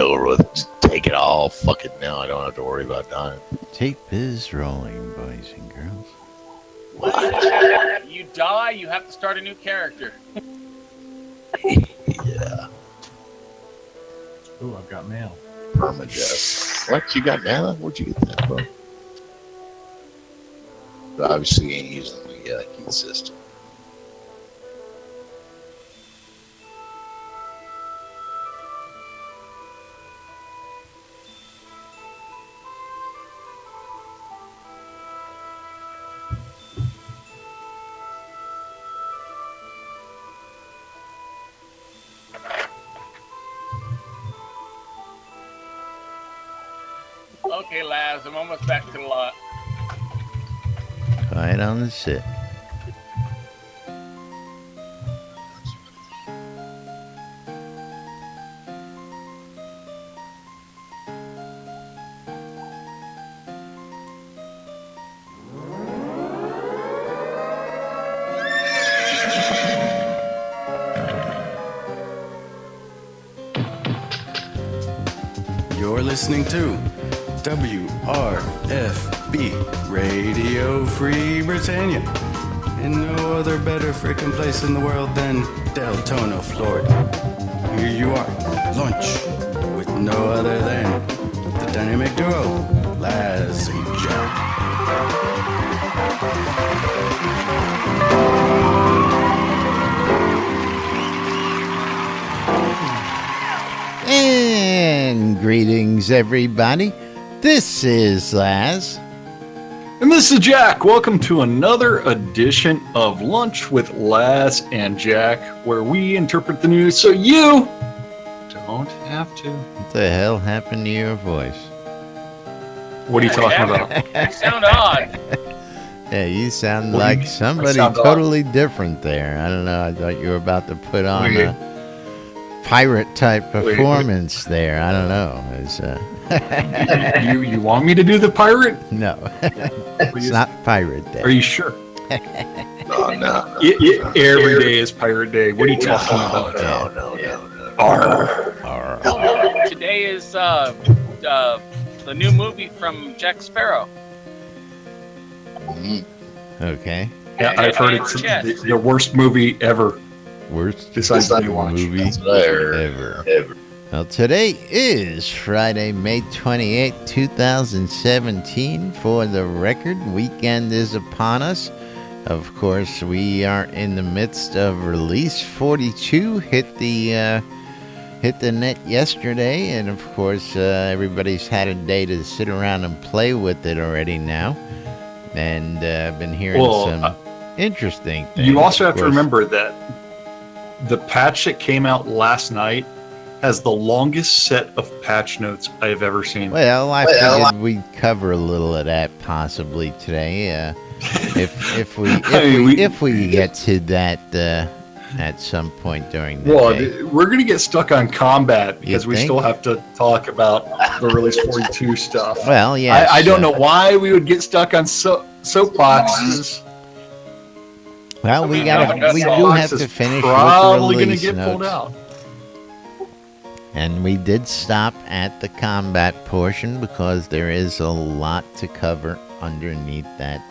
over with. Just take it all. Fuck it now. I don't have to worry about dying. Tape is rolling, boys and girls. What? You die, you have to start a new character. Yeah. Ooh, I've got mail. Permadeath. What? You got mail? Where'd you get that from? But obviously, you ain't using the key system. Okay, Labs, I'm almost back to the lot. Quiet on the sit. You're listening to WRFB Radio Free Britannia. In no other better freaking place in the world than Deltona, Florida. Here you are, lunch, with no other than the dynamic duo, Laz and Jack. And greetings, everybody. This is Laz. And this is Jack. Welcome to another edition of Lunch with Laz and Jack, where we interpret the news so you don't have to. What the hell happened to your voice? What are you talking about? You sound odd. Yeah, you sound What do you like mean? somebody I sound odd. totally different there. I don't know. I thought you were about to put on a pirate type performance there. I don't know. It's, You want me to do the pirate? no, it's not Pirate Day. Are you sure? Oh, no. Every day is Pirate Day. What are you talking about? No. Arr. Today is the new movie from Jack Sparrow. Okay. Yeah, I've heard it's the worst movie ever. Worst Besides Baywatch. movie ever. Well, today is Friday, May 28, 2017. For the record, weekend is upon us. Of course, we are in the midst of Release 42. Hit the net yesterday, and of course, everybody's had a day to sit around and play with it already now. And I've been hearing some interesting things. You also have to remember that the patch that came out last night has the longest set of patch notes I have ever seen. Well, I figured we'd cover a little of that possibly today. If we get to that at some point during the day. We're going to get stuck on combat because we think? still have to talk about the Release 42 stuff. Well, yes. I don't know why we would get stuck on soapboxes. Well, we do have to finish probably with going the to release get pulled notes. out. And we did stop at the combat portion because there is a lot to cover underneath that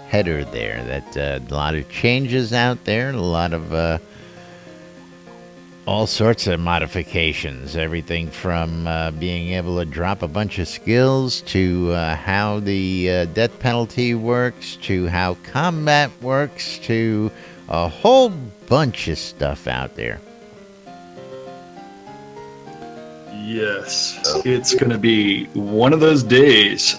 header there. That a lot of changes out there, a lot of all sorts of modifications. Everything from being able to drop a bunch of skills to how the death penalty works, to how combat works, to a whole bunch of stuff out there. Yes, it's going to be one of those days.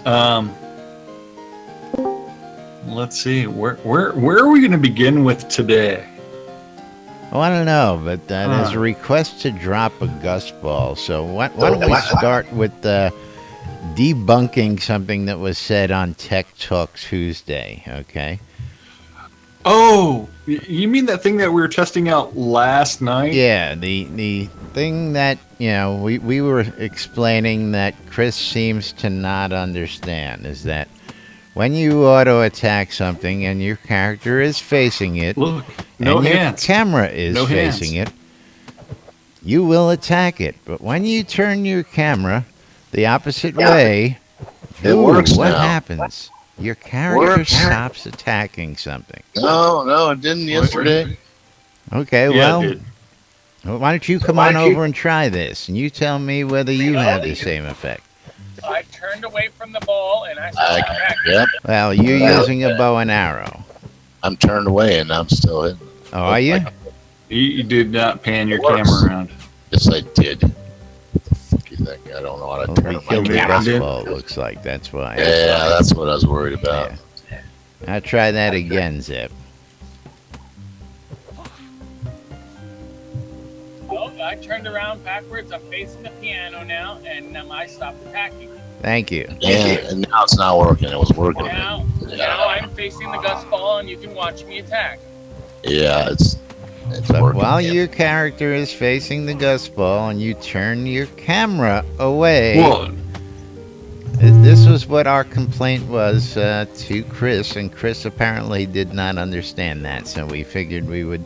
Let's see, where are we going to begin with today? Oh, I don't know, but there's a request to drop a gust ball. So why don't we start with debunking something that was said on Tech Talk Tuesday, okay? Oh, you mean that thing that we were testing out last night? Yeah, the thing that, we were explaining that Chris seems to not understand is that when you auto-attack something and your character is facing it, Look, no and hands. your camera is No facing hands. it, you will attack it. But when you turn your camera the opposite way, It works what now. happens? Your character stops attacking something. No, it didn't yesterday. Okay, Yeah, well, dude. why don't you come on over and try this, and you tell me whether you have the same effect. I turned away from the ball and I started back. Yep. Well, you're using a bow and arrow. I'm turned away and I'm still hitting. Oh, are you? You did not pan your It works. camera around. Yes, I did. What the fuck you think? I don't know how to Well, turn we my killed the camera. dust did. ball, it looks like. That's why. Yeah, that's what I was worried about. Yeah. I'll try that again, Zip. Oh, I turned around backwards. I'm facing the piano now, and I stopped attacking. Thank you. Yeah, and now it's not working. It was working. Now I'm facing the gust ball, and you can watch me attack. Yeah, it's But working. while your character is facing the gust ball and you turn your camera away, Well, this was what our complaint was to Chris, and Chris apparently did not understand that, so we figured we would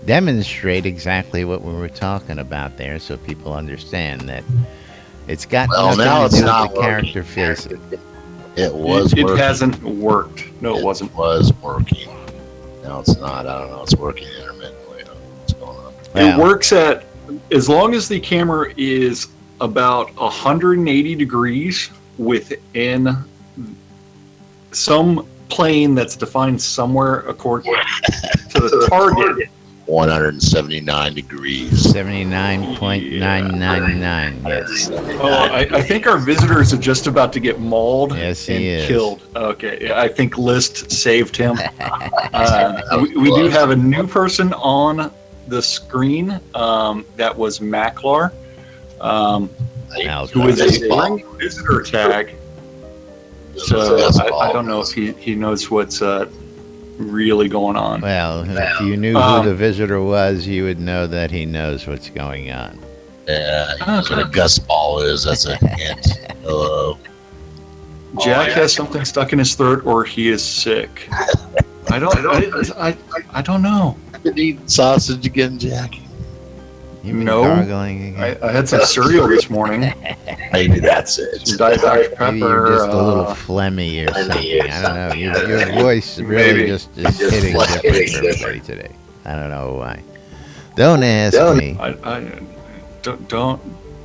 demonstrate exactly what we were talking about there so people understand that it's got Well, now nothing it's to do not with the working. character facing. It was it working. hasn't worked. No, it wasn't. It was working. Now it's not. I don't know. It's working intermittently. I don't know what's going on. Well, It works at, as long as the camera is about 180 degrees within some plane that's defined somewhere according to the target. 179 degrees. 79.999, yes. Oh, I think our visitors are just about to get mauled Yes, and he is. killed. Okay, yeah, I think List saved him. We do have a new person on the screen. That was Macklar, who is a bring visitor tag. So I don't know if he knows what's really going on. Well, if you knew who the visitor was, you would know that he knows what's going on. Yeah, he knows what a gust ball is. That's a hint. Hello. Jack has something stuck in his throat, or he is sick. I don't know. I've been eating sausage again, Jack. You've been No. gargling again. I had some cereal this morning. Maybe that's it. Some Diet Dr. Pepper. Maybe you're just a little phlegmy or something. I don't know. Your voice really Maybe. just is hitting different for everybody today. I don't know why. Don't ask me. I don't.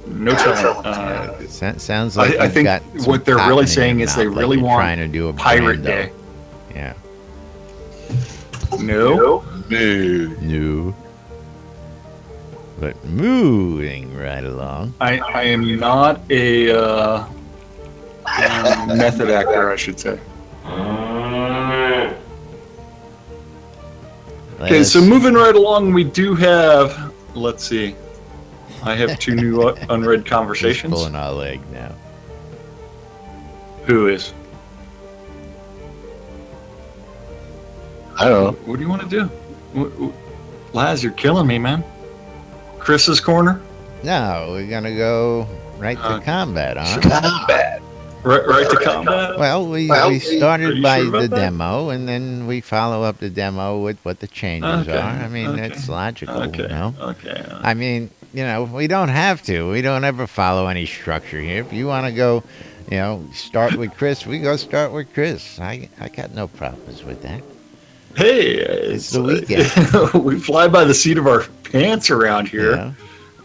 No telling. Sounds like I you've think got some what they're cotton really in saying your is they mouth, really like you're want trying to do a Pirate Brando. Day. Yeah. No. Moo. No. But moving right along. I am not a method actor, I should say. Okay, so moving right along, we do have. Let's see. I have two new unread He's conversations. pulling our leg now. Who is? I don't know. What do you want to do? Laz, you're killing me, man. Chris's corner? No, we're gonna go right to combat, huh? Combat. Right to combat? Well, we Are started you by sure about the that? demo, and then we follow up the demo with what the changes Okay, are. I mean, okay, it's logical, Okay. you know? Okay. I mean, we don't have to. We don't ever follow any structure here. If you want to go, start with Chris, we go start with Chris. I got no problems with that. Hey, It's the weekend. we fly by the seat of our pants around here Yeah.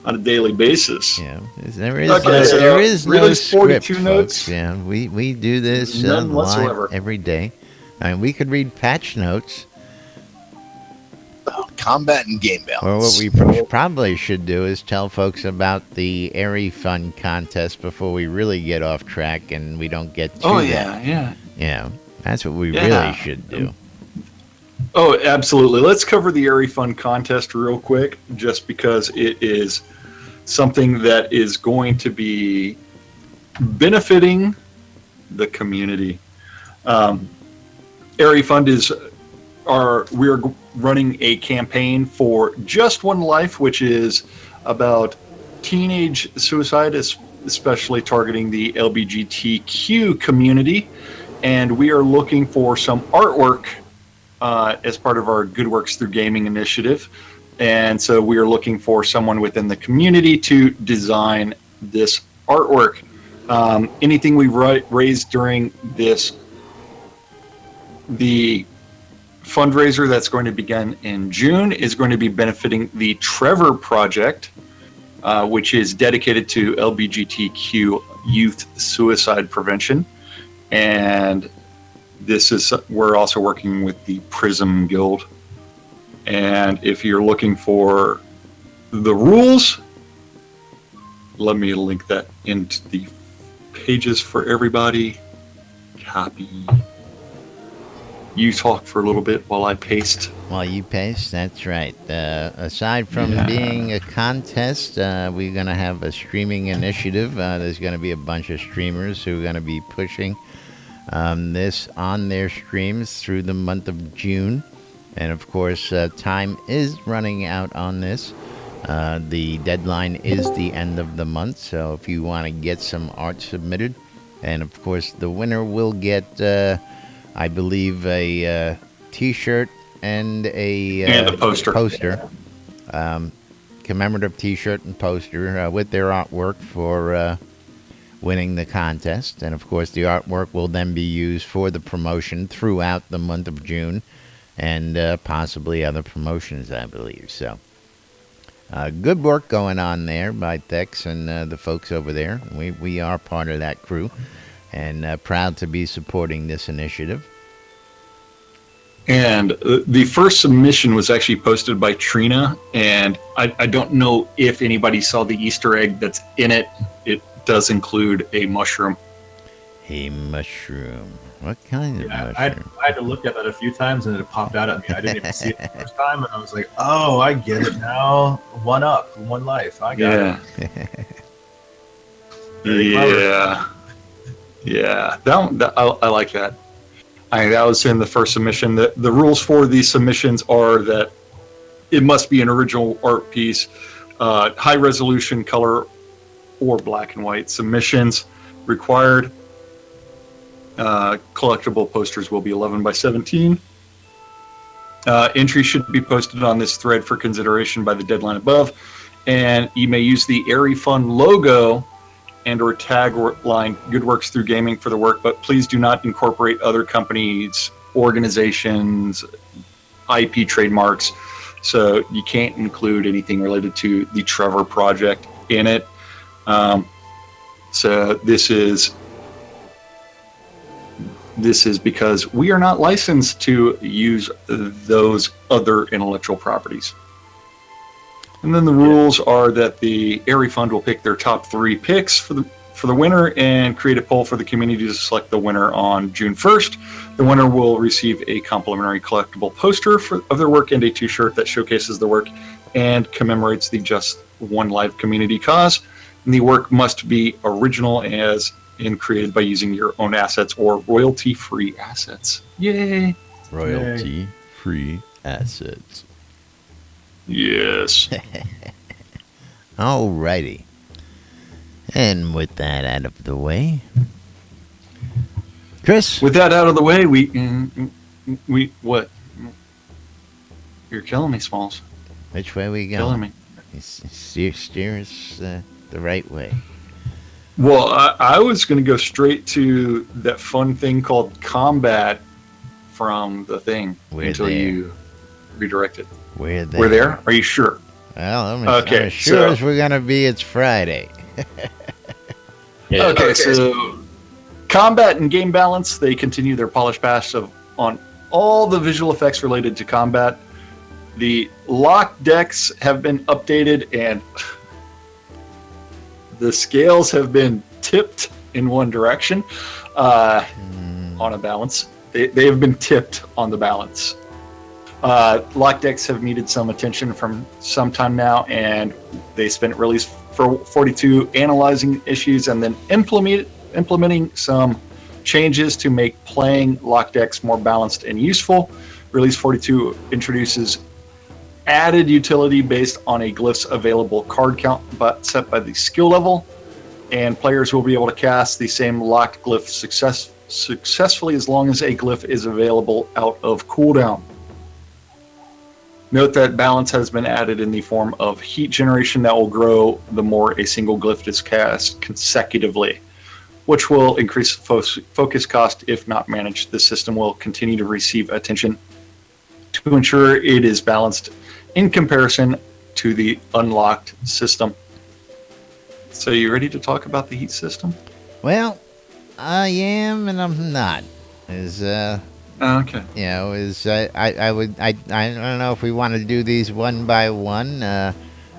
on a daily basis. Yeah, there is Okay, so there is no release script, 42 folks. notes? Yeah, we do this None live whatsoever. every day. I mean, we could read patch notes, Combat and game balance. or what we probably should do is tell folks about the Airy Fun contest before we really get off track and we don't get to Oh, that. yeah. Yeah, that's what we Yeah. really should do. Oh, absolutely. Let's cover the Airy Fun contest real quick, just because it is something that is going to be benefiting the community. Airy Fund we're running a campaign for Just One Life, which is about teenage suicide, especially targeting the LGBTQ community. And we are looking for some artwork as part of our Good Works Through Gaming initiative And so we are looking for someone within the community to design this artwork. Anything we raised during the fundraiser that's going to begin in June is going to be benefiting the Trevor Project, which is dedicated to LGBTQ youth suicide prevention. And we're also working with the Prism Guild. And if you're looking for the rules, let me link that into the pages for everybody. Copy. You talk for a little bit while I paste. While you paste, that's right. Aside from being a contest, we're going to have a streaming initiative. There's going to be a bunch of streamers who are going to be pushing this on their streams through the month of June. And of course, time is running out on this. The deadline is the end of the month. So if you want to get some art submitted, and of course, the winner will get, I believe, a T-shirt and a poster. Commemorative T-shirt and poster with their artwork for winning the contest. And of course, the artwork will then be used for the promotion throughout the month of June, and possibly other promotions, I believe. So, good work going on there by Thex and the folks over there. We are part of that crew, and proud to be supporting this initiative. And the first submission was actually posted by Trina, and I don't know if anybody saw the Easter egg that's in it. It does include a mushroom. A mushroom. What kind of mushroom? I had to look at that a few times and it popped out at me. I didn't even see it the first time, and I was like, "Oh, I get it now. One up, one life. I got it." Yeah. I like that. That was in the first submission. The rules for these submissions are that it must be an original art piece, high resolution color or black and white. Submissions required. Collectible posters will be 11 by 17. Entry should be posted on this thread for consideration by the deadline above, and you may use the Airy Fun logo and or tag or line Good Works Through Gaming for the work, but please do not incorporate other companies, organizations, IP trademarks. So you can't include anything related to the Trevor Project in it. So this is because we are not licensed to use those other intellectual properties. And then the rules are that the Airy Fund will pick their top 3 picks for the winner and create a poll for the community to select the winner on June 1st. The winner will receive a complimentary collectible poster of their work and a T-shirt that showcases the work and commemorates the Just One Life community cause. And the work must be original and created by using your own assets or royalty-free assets. Yay! Royalty-free assets. Yes. Alrighty. And with that out of the way, Chris? With that out of the way, we what? You're killing me, Smalls. Which way we going? Killing me. Steer us the right way. Well, I was going to go straight to that fun thing called combat from the thing you redirect it. We're there. We're there? Are you sure? Well, I'm as sure as we're going to be it's Friday. Okay, so combat and game balance, they continue their polished pass on all the visual effects related to combat. The lock decks have been updated and the scales have been tipped in one direction on a balance. They have been tipped on the balance. Lock decks have needed some attention from some time now, and they spent release for 42 analyzing issues and then implementing some changes to make playing lock decks more balanced and useful. Release 42 introduces added utility based on a glyph's available card count but set by the skill level, and players will be able to cast the same locked glyph successfully as long as a glyph is available out of cooldown. Note that balance has been added in the form of heat generation that will grow the more a single glyph is cast consecutively, which will increase the focus cost if not managed. The system will continue to receive attention to ensure it is balanced in comparison to the unlocked system. So you ready to talk about the heat system? Well, I am and I'm not. Okay. You know, I don't know if we want to do these one by one.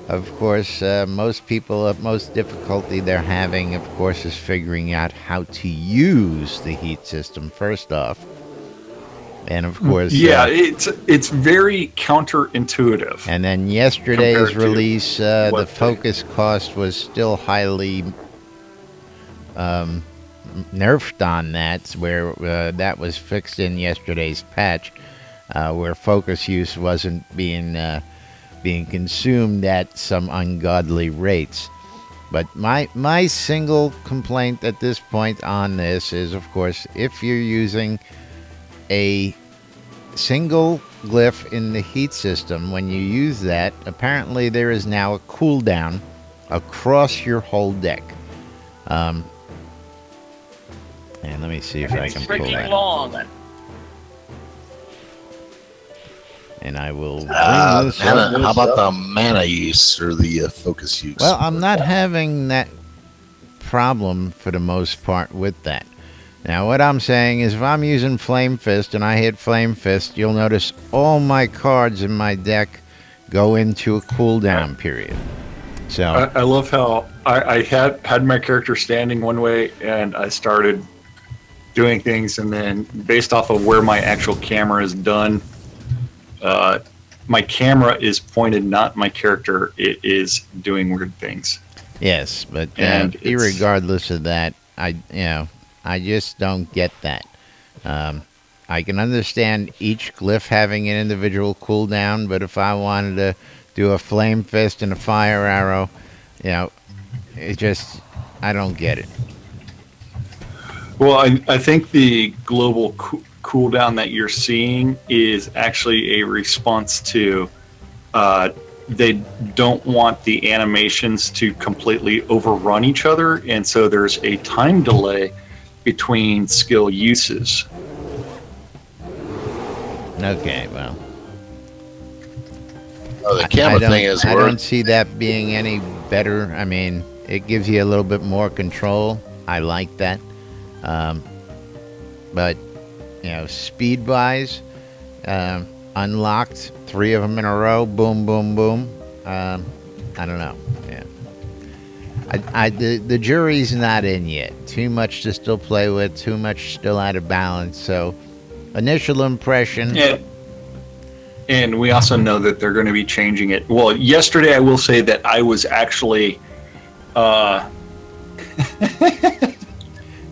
Of course, most people at most difficulty they're having, of course, is figuring out how to use the heat system first off. And of course, it's very counterintuitive. And then yesterday's release, the focus cost was still highly nerfed on that, where that was fixed in yesterday's patch, where focus use wasn't being consumed at some ungodly rates. But my single complaint at this point on this is, of course, if you're using a single glyph in the heat system, when you use that, apparently there is now a cooldown across your whole deck. And let me see if I can pull that. Long. And I will bring this mana, how about the mana use or the focus use? Well, I'm not having that problem for the most part with that. Now, what I'm saying is if I'm using Flame Fist and I hit Flame Fist, you'll notice all my cards in my deck go into a cooldown period. So I love how I had my character standing one way and I started doing things, and then based off of where my actual camera is done, my camera is pointed, not my character. It is doing weird things. Yes, but irregardless of that, I just don't get that. I can understand each glyph having an individual cooldown, but if I wanted to do a Flame Fist and a Fire Arrow, I don't get it. Well, I think the global cooldown that you're seeing is actually a response to they don't want the animations to completely overrun each other, and so there's a time delay between skill uses. Okay, well. Oh, the camera thing is I don't see that being any better. I mean, it gives you a little bit more control. I like that. But, speed-wise, unlocked 3 of them in a row, boom, boom, boom. I don't know. Yeah. The jury's not in yet. Too much to still play with, too much still out of balance. So, initial impression. And we also know that they're going to be changing it. Well, yesterday I will say that I was actually...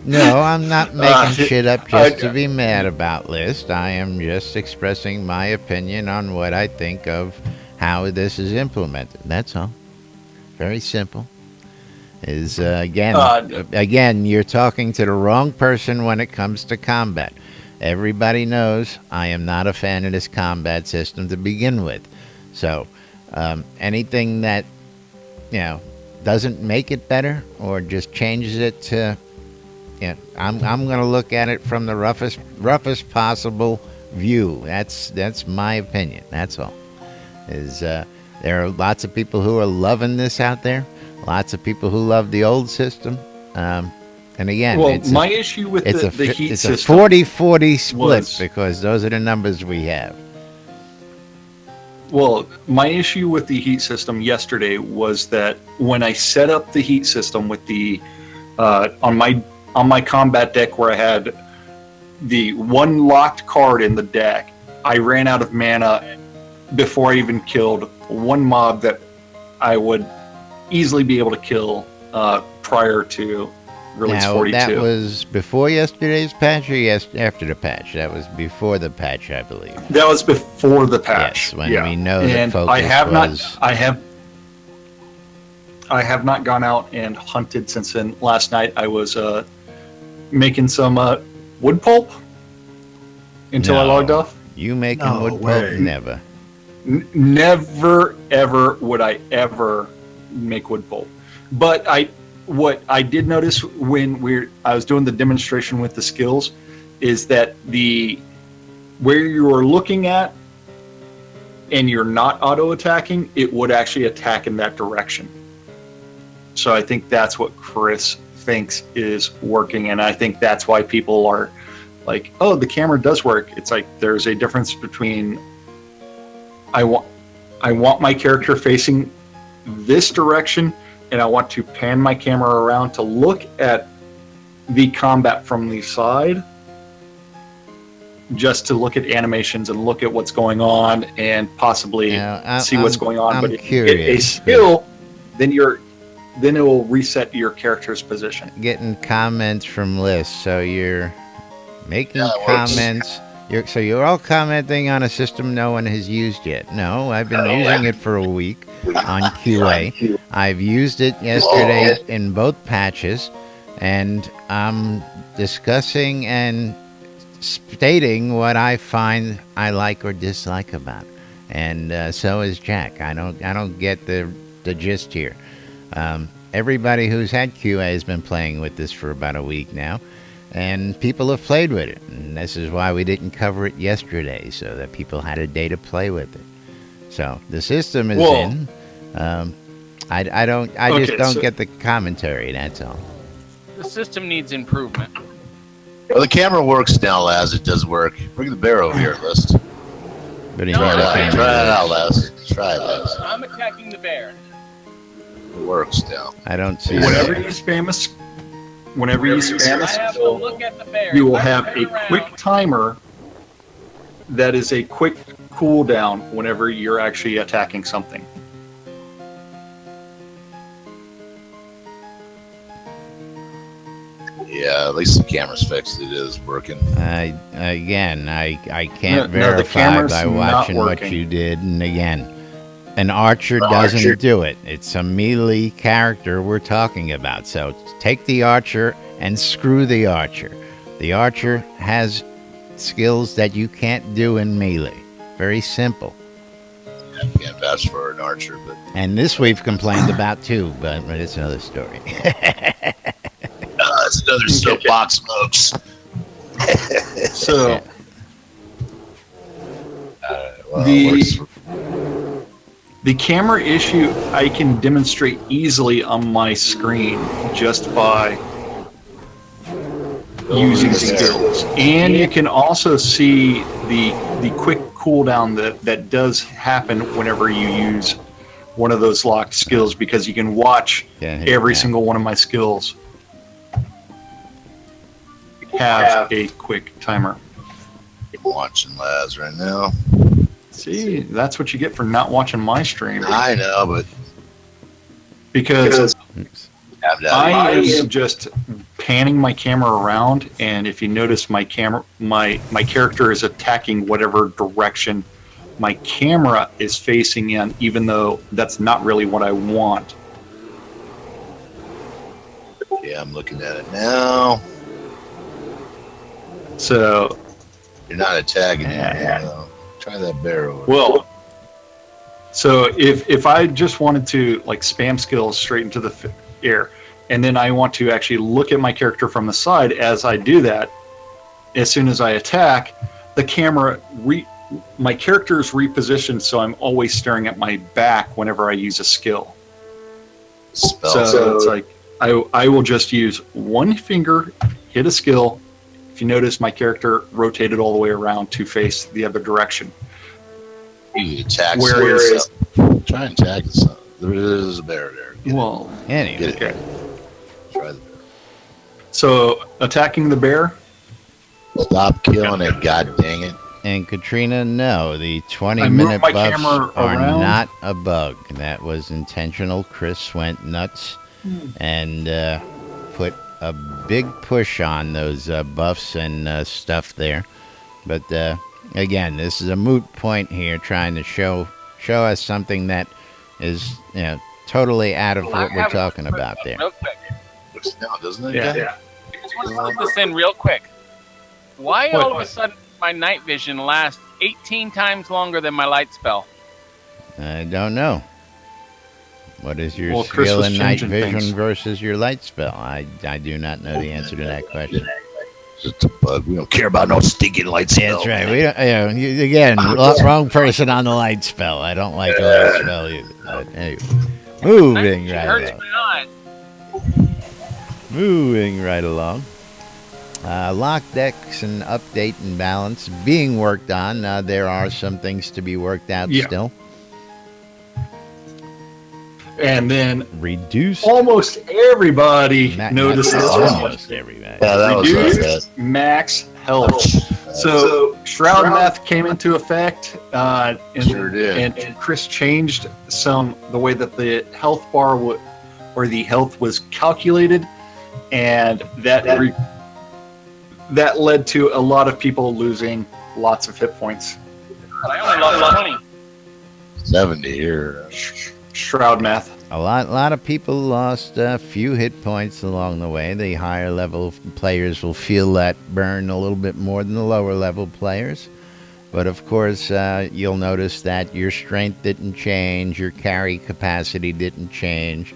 No, I'm not making shit up just to be mad about List. I am just expressing my opinion on what I think of how this is implemented. That's all. Very simple. Again, you're talking to the wrong person when it comes to combat. Everybody knows I am not a fan of this combat system to begin with. So, anything that, doesn't make it better or just changes it to... I'm going to look at it from the roughest possible view. That's my opinion. That's all. There are lots of people who are loving this out there. Lots of people who love the old system. And again, my issue with the heat system, it's a 40-40 split because those are the numbers we have. Well, my issue with the heat system yesterday was that when I set up the heat system with the on my combat deck where I had the one locked card in the deck, I ran out of mana before I even killed one mob that I would easily be able to kill prior to release 42. That was before yesterday's patch or after the patch? That was before the patch, I believe. That was before the patch. Yes, when we know and the focus I have not gone out and hunted since then. Last night I was making some wood pulp until I logged off. You making wood pulp? Never. Never, ever would I ever make wood bolt. But what I did notice when I was doing the demonstration with the skills is that where you are looking at and you're not auto attacking, it would actually attack in that direction. So I think that's what Chris thinks is working, and I think that's why people are like, oh, the camera does work. It's like there's a difference between I want my character facing this direction, and I want to pan my camera around to look at the combat from the side, just to look at animations and look at what's going on and possibly see what's going on. But if you get a skill, then it will reset your character's position. Getting comments from Liz, so you're making comments. You're all commenting on a system no one has used yet. No, I've been using it for a week on QA. I've used it yesterday in both patches, and I'm discussing and stating what I find I like or dislike about it. And so is Jack. I don't get the gist here. Everybody who's had QA has been playing with this for about a week now, and people have played with it. And this is why we didn't cover it yesterday, so that people had a day to play with it. So the system is in. I just don't get the commentary. That's all. The system needs improvement. Well, the camera works now, Laz. It does work. Bring the bear over here, List. But Try it out, Laz. Try it, Laz. I'm attacking the bear. It works now. I don't see Whenever that. you spam a I have to look at the bear. you will If I have turn a around- quick timer that is a quick cooldown whenever you're actually attacking something. Yeah, at least the camera's fixed. It is working. I can't No, the verify camera's by not watching what working. you did. And again, an archer doesn't do it. It's a melee character we're talking about. So take the archer and screw the archer. The archer has skills that you can't do in melee. Very simple. I can't vouch for an archer, but And this we've complained about too, but it's another story. that's another soapbox, folks. So Well, it works. the camera issue I can demonstrate easily on my screen just by using skills. And you can also see the quick cooldown that does happen whenever you use one of those locked skills, because you can watch every single one of my skills have a quick timer. I'm watching Laz right now. See, that's what you get for not watching my stream. I know, but Because have that. I am just panning my camera around, and if you notice, my character is attacking whatever direction my camera is facing in, even though that's not really what I want. Yeah, I'm looking at it now. So, You're not attacking Yeah. it. No. Try that bear over. well, so if I just wanted to like spam skills straight into the air, and then I want to actually look at my character from the side as I do that, as soon as I attack, the camera my character is repositioned, so I'm always staring at my back whenever I use a skill. Spell. So it's like I will just use one finger, hit a skill. If you notice, my character rotated all the way around to face the other direction. You attack Whereas, try and attack it. There's a bear there. Get well, Anyway, it. okay. Try the bear. So attacking the bear. Stop killing it, god dang it. and Katrina, no, the I 20-minute moved my buffs camera are around. not a bug. That was intentional. Chris went nuts and put a big push on those buffs and stuff there. But again, this is a moot point here, trying to show us something that is totally out of what we're talking about there. Real quick. Looks now, doesn't it? Yeah. I just want to put this in real quick. Why What? all of a sudden my night vision lasts 18 times longer than my light spell? I don't know. What is your Chris skill was in night changing vision things. versus your light spell? I do not know the answer to that question. Just a bug. We don't care about no stinking light spell. That's right. We don't. Again, wrong person on the light spell. I don't like the light spell either. But anyway, moving It right hurts along. my eyes. Moving right along. Lock decks and update and balance being worked on. There are some things to be worked out still. And then Reduce. almost everybody noticed this one. Almost everybody. Yeah, that was Reduced max health. So Shroud Math came into effect, and, Sure did. and Chris changed the way that the health bar or the health was calculated, and that led to a lot of people losing lots of hit points. I only lost 20. 70 here. Shroud Math. A lot of people lost a few hit points along the way. The higher level players will feel that burn a little bit more than the lower level players. But of course, you'll notice that your strength didn't change, your carry capacity didn't change.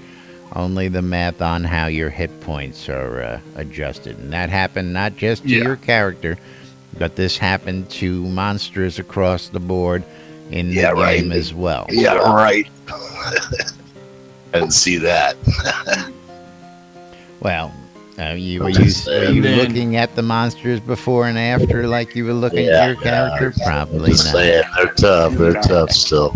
Only the math on how your hit points are adjusted. And that happened not just to your character, but this happened to monsters across the board in the game as well. Yeah, right. I didn't see that. Well, were you then- looking at the monsters before and after like you were looking at your character? Probably Just not. saying, they're tough. They're tough still.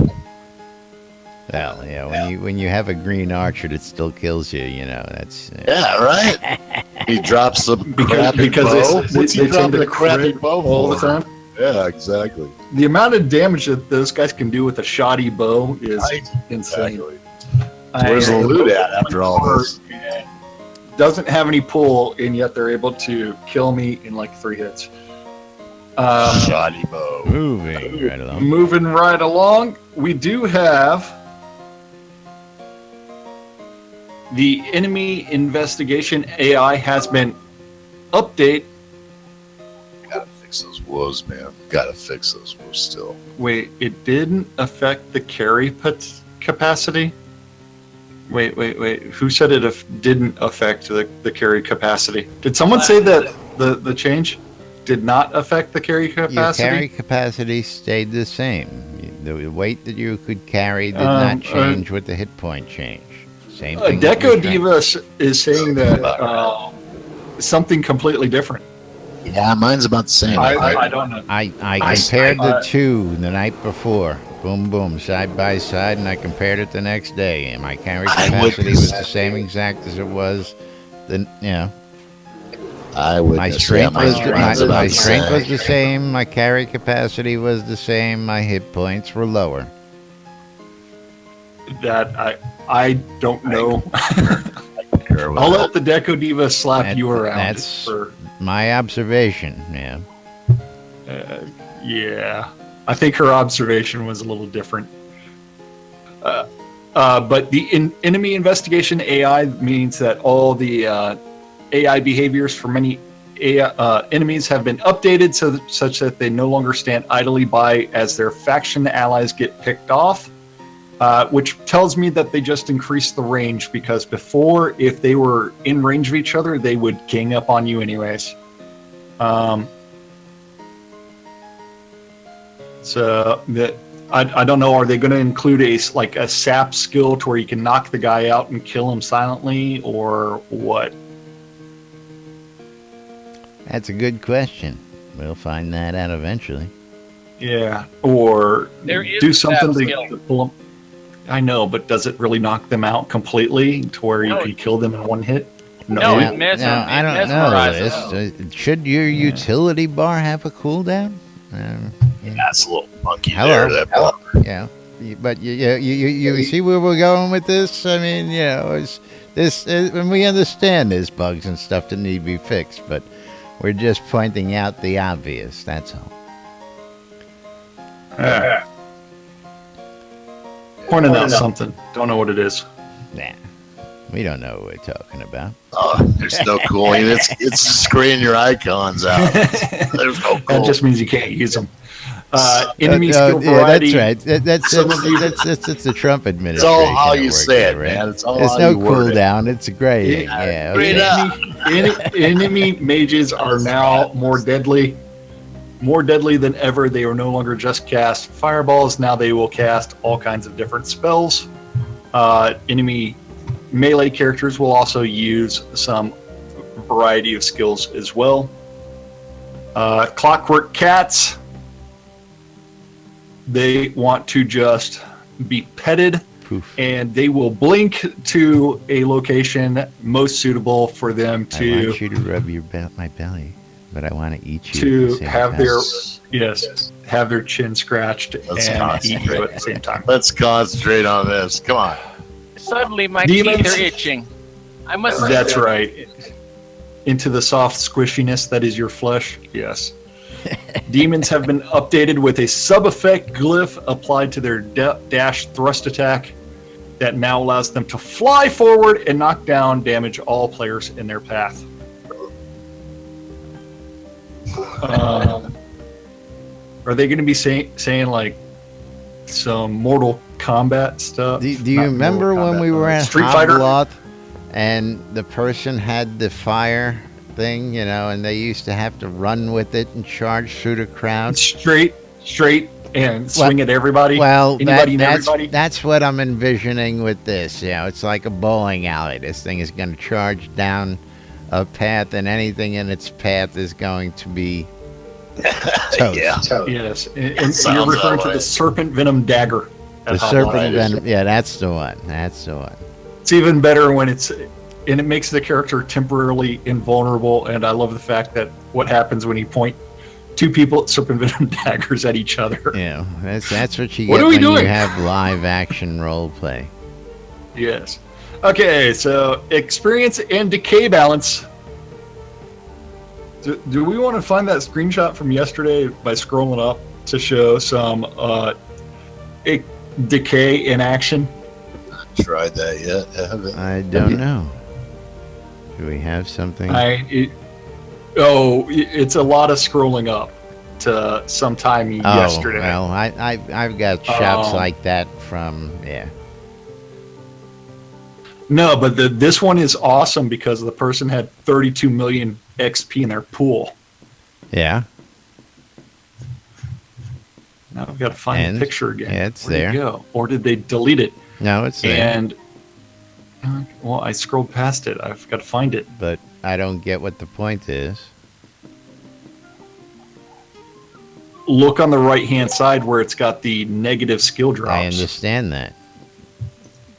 Well, yeah, when you have a green archer that still kills you, that's Yeah, right. He drops the crappy bow. What's he they tend dropping to the crappy crit bow all the for? time. Yeah, exactly. The amount of damage that those guys can do with a shoddy bow is insane. Exactly. Where's the loot at after all this? Doesn't have any pull, and yet they're able to kill me in like 3 hits. Shoddy bow. moving right along. Moving right along, we do have the enemy investigation AI has been update. Gotta fix those wolves, man. Gotta fix those wolves still. Wait, it didn't affect the carry capacity? Wait. Who said it didn't affect the carry capacity? Did someone say that the change did not affect the carry Your capacity? carry capacity stayed the same. The weight that you could carry did not change with the hit point change. Same thing. with your Deco strength. Diva is saying that something completely different. Yeah, mine's about the same. I don't know. I compared the two the night before. Boom, boom, side by side, and I compared it the next day. And my carry I capacity witnessed was the that. same exact as it was. I would. My strength was the same. My carry capacity was the same. My hit points were lower. That I don't know. I'll I'll let the Deco Diva slap you around. That's for, my observation. Yeah. yeah. I think her observation was a little different. But the enemy investigation AI means that all the AI behaviors for many enemies have been updated such that they no longer stand idly by as their faction allies get picked off, which tells me that they just increased the range, because before, if they were in range of each other, they would gang up on you anyways. So that I don't know. Are they going to include a sap skill to where you can knock the guy out and kill him silently, or what? That's a good question. We'll find that out eventually. Yeah, or There is do a sap something skill. to pull them. I know, but does it really knock them out completely to where you No. can kill them in one hit? No, Now- it now, I don't know mesmerizes this. Should your utility bar have a cooldown? That's a little funky Hello. there. That bar. Yeah, but you see where we're going with this. I mean, and we understand there's bugs and stuff that need to be fixed, but we're just pointing out the obvious. That's all. Pointing out something. Don't know what it is. Nah, we don't know what we're talking about. Oh, there's no cooling. It's screening your icons out. There's no That cooling. just means you can't use them. Enemy skill variety. Yeah, that's right. That's Some of you- that's the Trump It's administration. all how that you works say there, it, right? man. It's all There's how no you word it. cooldown. It's a grading. Yeah. Great Okay. up. Enemy mages are now more deadly than ever. They are no longer just cast fireballs. Now they will cast all kinds of different spells. Enemy melee characters will also use some variety of skills as well. Clockwork cats, they want to just be petted, Poof. and they will blink to a location most suitable for them I to want you to rub my belly, but I want to eat you. at the to same have time. have their chin scratched Let's and eat concentrate. you at the same time. Let's concentrate on this. Come on. Suddenly, my Demons. teeth are itching. I must. That's right. Into the soft squishiness that is your flesh. Yes. Demons have been updated with a sub-effect glyph applied to their dash thrust attack that now allows them to fly forward and knock down damage all players in their path. Are they going to be saying like some Mortal Kombat stuff? Do you Not remember Mortal when Kombat, we were at Street Fighter? Hobloth and the person had the fire thing, and they used to have to run with it and charge through the crowd? Straight, and swing at everybody. Well, Anybody and everybody. that's what I'm envisioning with this. It's like a bowling alley. This thing is going to charge down a path, and anything in its path is going to be toast. Yeah. Yes, and you're Sounds referring that to way. the serpent venom dagger. The at Hobloth. serpent venom. Yeah, that's the one. That's the one. It's even better when and it makes the character temporarily invulnerable. And I love the fact that what happens when you point two people at serpent venom daggers at each other. That's what you What get are we when doing? you have live action role play. Yes. Okay, so experience and decay balance. Do we want to find that screenshot from yesterday by scrolling up to show some decay in action? Tried that yet? Haven't. I don't know. Do we have something? It's a lot of scrolling up to sometime yesterday. Well, I've got shops like that from No, but this one is awesome because the person had 32 million XP in their pool. Yeah. Now I've got to find the picture again. Yeah, it's Where'd there. it go? Or did they delete it? No, it's there. And well, I scrolled past it. I've got to find it. But I don't get what the point is. Look on the right-hand side where it's got the negative skill drops. I understand that.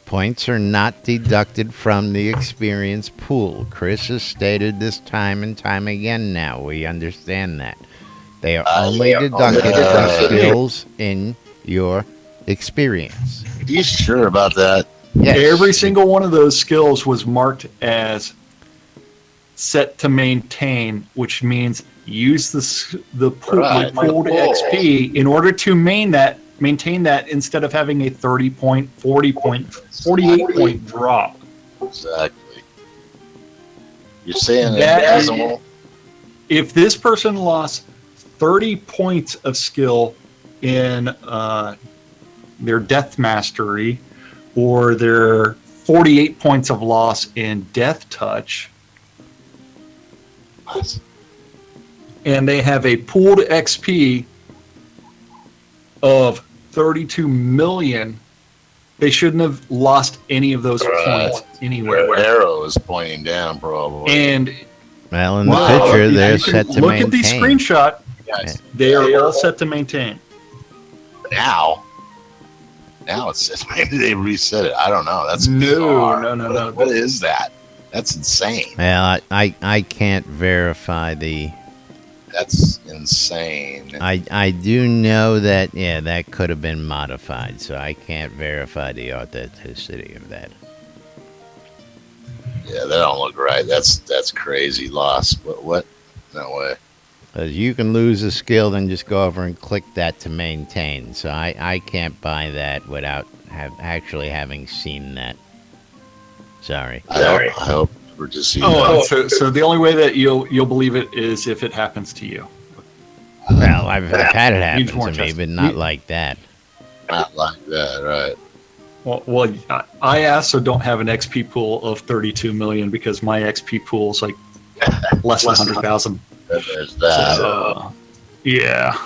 Points are not deducted from the experience pool. Chris has stated this time and time again now. We understand that. They are only deducted from skills in your experience. Are you sure about that? Yes. Every single one of those skills was marked as set to maintain, which means use the pool, Right. pooled XP in order to maintain that instead of having a 30 point, 40 point, 48 point drop. Exactly. You're saying That that is- doesn't. If this person lost 30 points of skill in their death mastery or their 48 points of loss in death touch, and they have a pooled XP of 32 million, they shouldn't have lost any of those points anywhere. Where arrow is pointing down, probably. And Well, in the wow, picture, if they're you can set to look maintain. at the screenshot. Guys, They are all set to maintain. now it's maybe they reset it. I don't know. That's No, bizarre. no. What is that? That's insane. Well, I can't verify the. That's insane. I do know that that could have been modified, so I can't verify the authenticity of that. Yeah, that don't look right. That's crazy loss. What? No way. You can lose a skill, then just go over and click that to maintain. So I can't buy that without actually having seen that. Sorry. I hope we're just seeing So the only way that you'll believe it is if it happens to you. Well, I've had it Needs happen more to me, testing. but not like that. Not like that, right? Well, I also don't have an XP pool of 32 million because my XP pool is like less than 100,000. There's that. Yeah.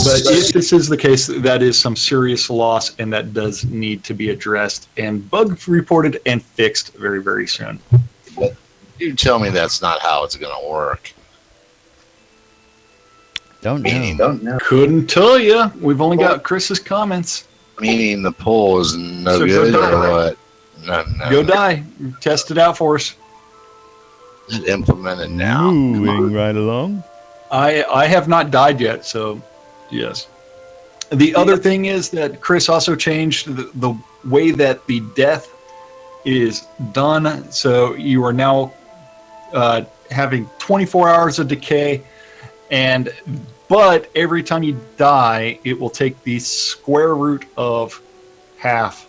But if this is the case, that is some serious loss, and that does need to be addressed and bug reported and fixed very, very soon. You tell me that's not how it's going to work. Don't Meaning, know. Couldn't tell you. We've only got Chris's comments. meaning the poll is no So good go or die. what? No. Go die. Test it out for us. Is it implemented now? Moving right along. I have not died yet, so yes. The other thing is that Chris also changed the way that the death is done. So you are now having 24 hours of decay, but every time you die, it will take the square root of half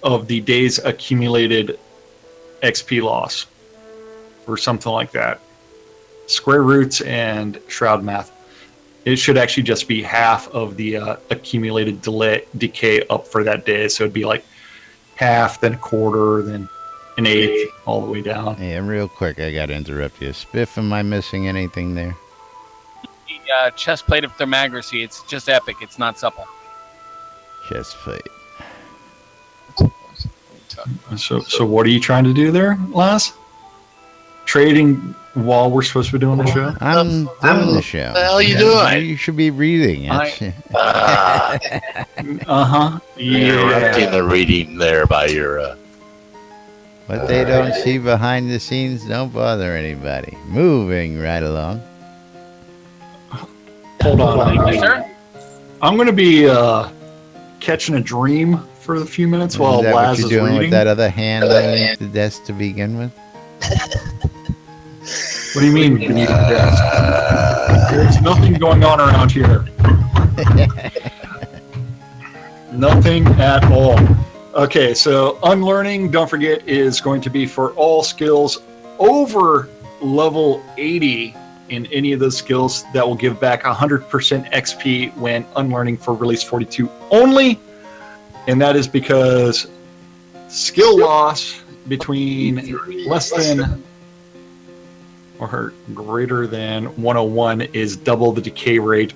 of the day's accumulated XP loss, or something like that. Square roots and Shroud math. It should actually just be half of the accumulated decay up for that day. So it'd be like half, then a quarter, then an eighth, all the way down. Yeah, real quick, I got to interrupt you. Spiff, am I missing anything there? The chest plate of thermagrisy, it's just epic. It's not supple. Chest plate. So what are you trying to do there, Laz? Trading while we're supposed to be doing the show? I'm doing the show. What the hell are you doing? You should be reading it. Interrupting the reading there by your. What they don't see behind the scenes don't bother anybody. Moving right along. Hold on. Thank you, sir. I'm going to be catching a dream for a few minutes while is that Laz what is you're doing reading. with that other hand underneath the desk to begin with? What do you mean beneath the desk? There's nothing going on around here. Nothing at all. Okay, so unlearning, don't forget, is going to be for all skills over level 80 in any of those skills. That will give back 100% XP when unlearning for release 42 only. And that is because skill loss between less than or greater than 101 is double the decay rate,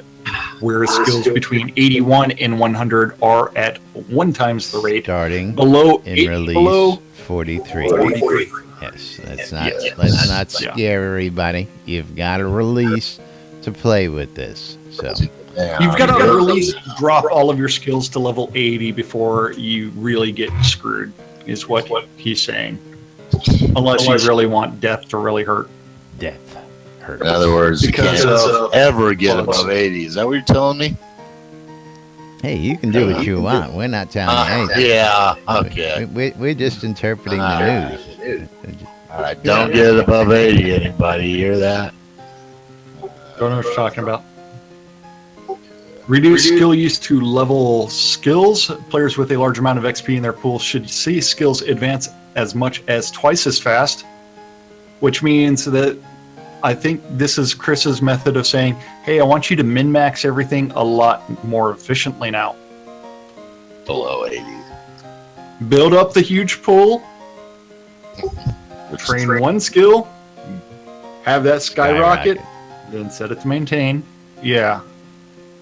whereas skills between 81 and 100 are at 1 times the rate. Starting Below in release below 43. 43. Yes, let's not scare everybody. You've got a release to play with this. So You've got to release, drop all of your skills to level 80 before you really get screwed, is what he's saying. Unless you really want death to really hurt. death hurts. In other words, you Because can't ever get above 80. Is that what you're telling me? Hey, you can do what you want. We're not telling you anything. Yeah. Okay. We're just interpreting the news. All right. Don't get above 80. Anybody hear that? Don't know what you're talking about. Reduce skill use to level skills. Players with a large amount of XP in their pool should see skills advance as much as twice as fast, which means that I think this is Chris's method of saying, hey, I want you to min-max everything a lot more efficiently now. Below 80. Build up the huge pool, train one skill, have that skyrocket, then set it to maintain. Yeah.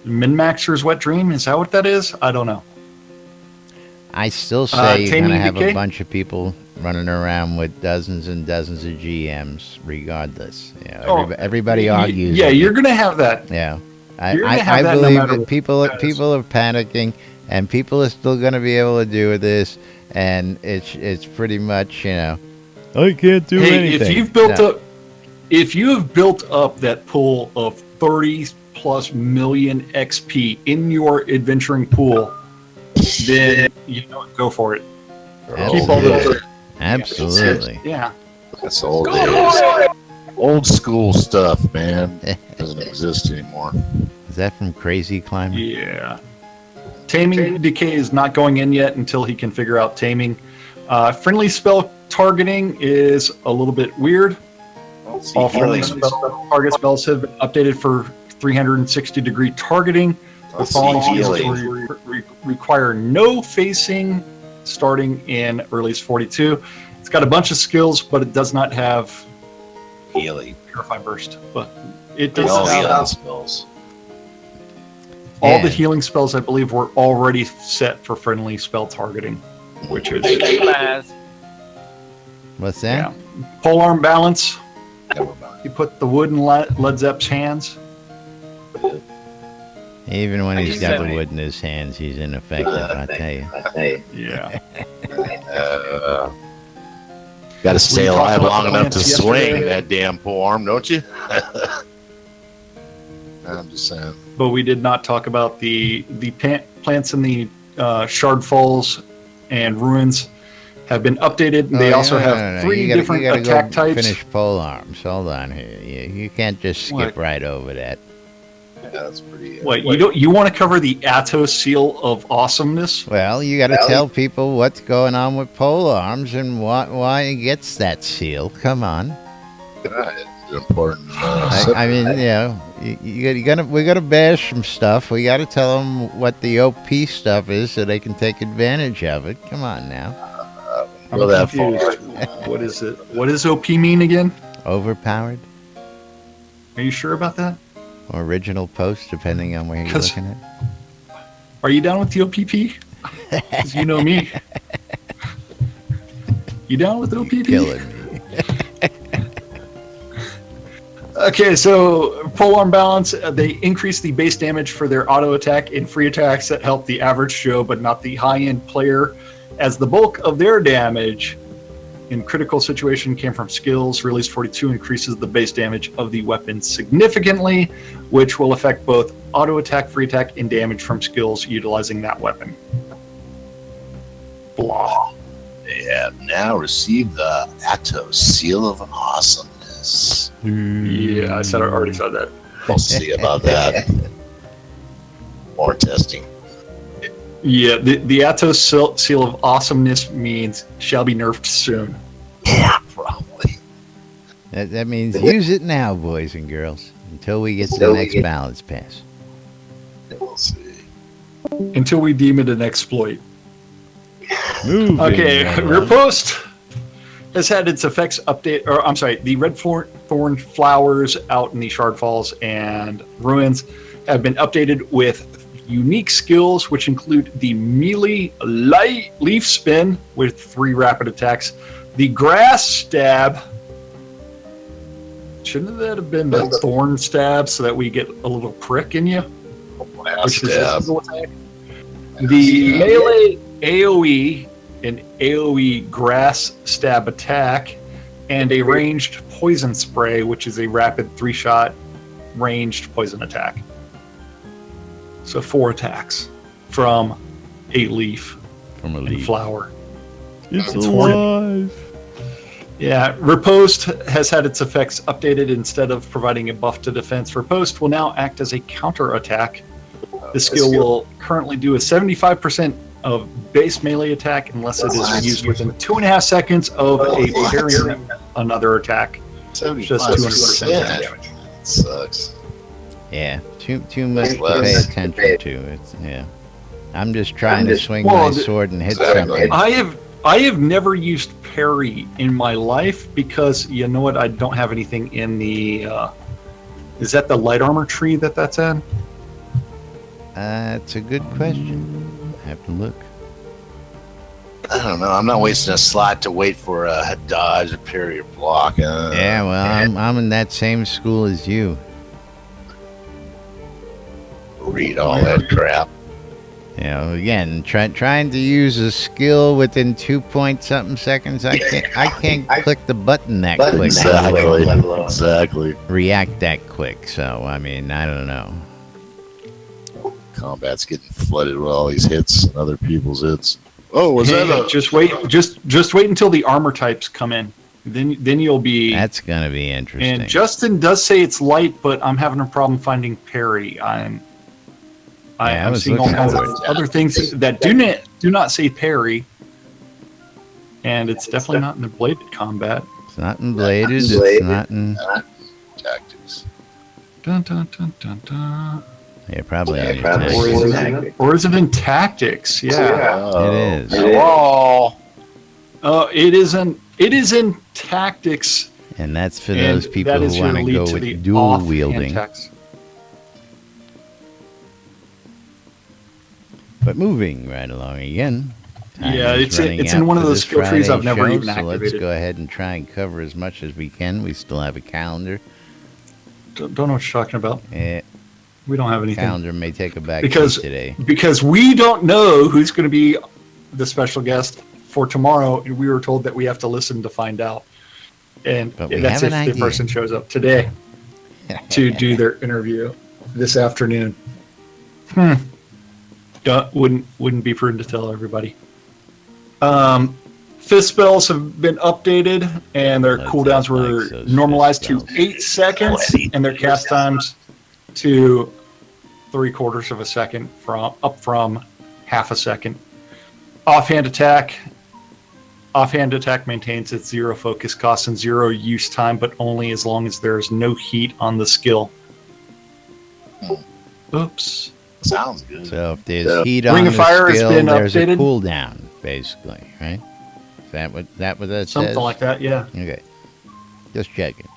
Min-maxer's wet dream, is that what that is? I don't know. I still say you're going to Taming have Decay? a bunch of people running around with dozens and dozens of GMs, regardless. You know, everybody argues. Yeah, you're going to have that. Yeah, You're gonna I have that no believe matter that what people it is. are panicking, and people are still going to be able to do this, and it's pretty much, you know, I can't do anything. If you've built up, if you have built up that pool of 30 plus million XP in your adventuring pool, then go for it. Keep all those. Absolutely. Yeah. That's old days. Old school stuff, man. Doesn't exist anymore. Is that from Crazy Climber? Yeah. Taming Decay is not going in yet until he can figure out taming. Friendly spell targeting is a little bit weird. All friendly target spells have been updated for 360-degree targeting. The following skills require no facing starting in release 42. It's got a bunch of skills, but it does not have healing. Purify Burst. But it does No have healing spells. all the healing spells, I believe, were already set for friendly spell targeting, which is What's that? Polearm Balance. Never mind. You put the wood in Led Zepp's hands. Even when he's got the wood in his hands, he's ineffective, I tell you. Yeah. Got to stay We talked alive about long the enough to plants swing yesterday. that damn polearm, don't you? I'm just saying. But we did not talk about the plants in the Shard Falls and Ruins have been updated. They also have three different attack types. Finish pole arms. Hold on here. You can't just skip right over that. Yeah, that's pretty. What you want to cover the Atos seal of awesomeness? Well, you got to tell people what's going on with pole arms and why it gets that seal. Come on. It's important. I mean, we got to bash some stuff. We got to tell them what the OP stuff is so they can take advantage of it. Come on now. I'm confused. What is it? What does OP mean again? Overpowered Are you sure about that? or original post, depending on where you're 'Cause- looking at. Are you down with the OPP? Because you know me. You down with OPP? Killing me. Okay, so polearm balance, they increase the base damage for their auto attack and free attacks that help the average Joe, but not the high-end player, as the bulk of their damage in critical situation came from skills. Release 42 increases the base damage of the weapon significantly, which will affect both auto attack, free attack, and damage from skills utilizing that weapon. Blah. They have now received the Atos seal of awesomeness. Yeah, I already said that. We'll see about that. More testing. Yeah, the Atos seal of awesomeness means shall be nerfed soon. Yeah, probably. That means use it now, boys and girls, until we get to the next balance pass. We'll see. Until we deem it an exploit. Moving Okay, right along. Riposte has had its effects update, or I'm sorry, the red thorn flowers out in the Shard Falls and Ruins have been updated with unique skills, which include the melee light leaf spin with 3 rapid attacks, the grass stab. Shouldn't that have been the thorn stab so that we get a little prick in you? Which is a single attack. The melee AoE, an AoE grass stab attack, and a ranged poison spray, which is a rapid 3-shot ranged poison attack. So 4 attacks from a leaf From a and leaf. flower. It's alive. Yeah, Riposte has had its effects updated. Instead of providing a buff to defense, Riposte will now act as a counter attack. This skill will currently do a 75% of base melee attack unless it is used within 2.5 seconds of a parrying another attack. Just 200% damage. Sucks. Yeah, too much to Less. pay attention to. It's I'm just trying to swing Well, my sword and hit Exactly. something. I have never used parry in my life because you know what? I don't have anything in the. Is that the light armor tree that's in? It's a good question. I have to look. I don't know. I'm not wasting a slot to wait for a dodge, a parry, or block. Yeah, well, I'm in that same school as you. Read all that crap. You know, again, trying to use a skill within 2-point-something seconds. I can't click the button that quick. Exactly. React that quick. So I mean, I don't know. Combat's getting flooded with all these hits and other people's hits. Oh, was Hey, that a... just wait until the armor types come in. Then you'll be. That's gonna be interesting. And Justin does say it's light, but I'm having a problem finding parry. I'm was seeing all looking kinds for of it. other things that do not say parry, and it's definitely not in the bladed combat. It's not in bladed. It's not in. Tactics. Dun, dun, dun, dun, dun. Yeah, probably. Yeah, in probably. tactics. Or is it in tactics? Yeah. It is. Hello. It isn't. It is in tactics. And that's for And those people that is who your want to lead go to with the dual offhand wielding. text. But moving right along again. time Yeah, is running it's out in one of for those this skill trees Friday I've never show, even so let's activated. go ahead and try and cover as much as we can. We still have a calendar. Don't know what you're talking about. We don't have anything. Calendar may take a back Because- seat today. Because we don't know who's going to be the special guest for tomorrow, and we were told that we have to listen to find out. And But we that's have if an the idea. person shows up today to do their interview this afternoon. Wouldn't be prudent to tell everybody. Fist spells have been updated, and their Let's cooldowns act like were those normalized fist to spells. 8 seconds, and their cast times to 3/4 of a second, from half a second. Offhand attack maintains its 0 focus cost and 0 use time, but only as long as there is no heat on the skill. Oops. Sounds good. So if there's heat on Ring the of Fire has skill, been there's updated. a cooldown, basically, right? Is that what that Something says? like that, yeah. Okay. Just checking.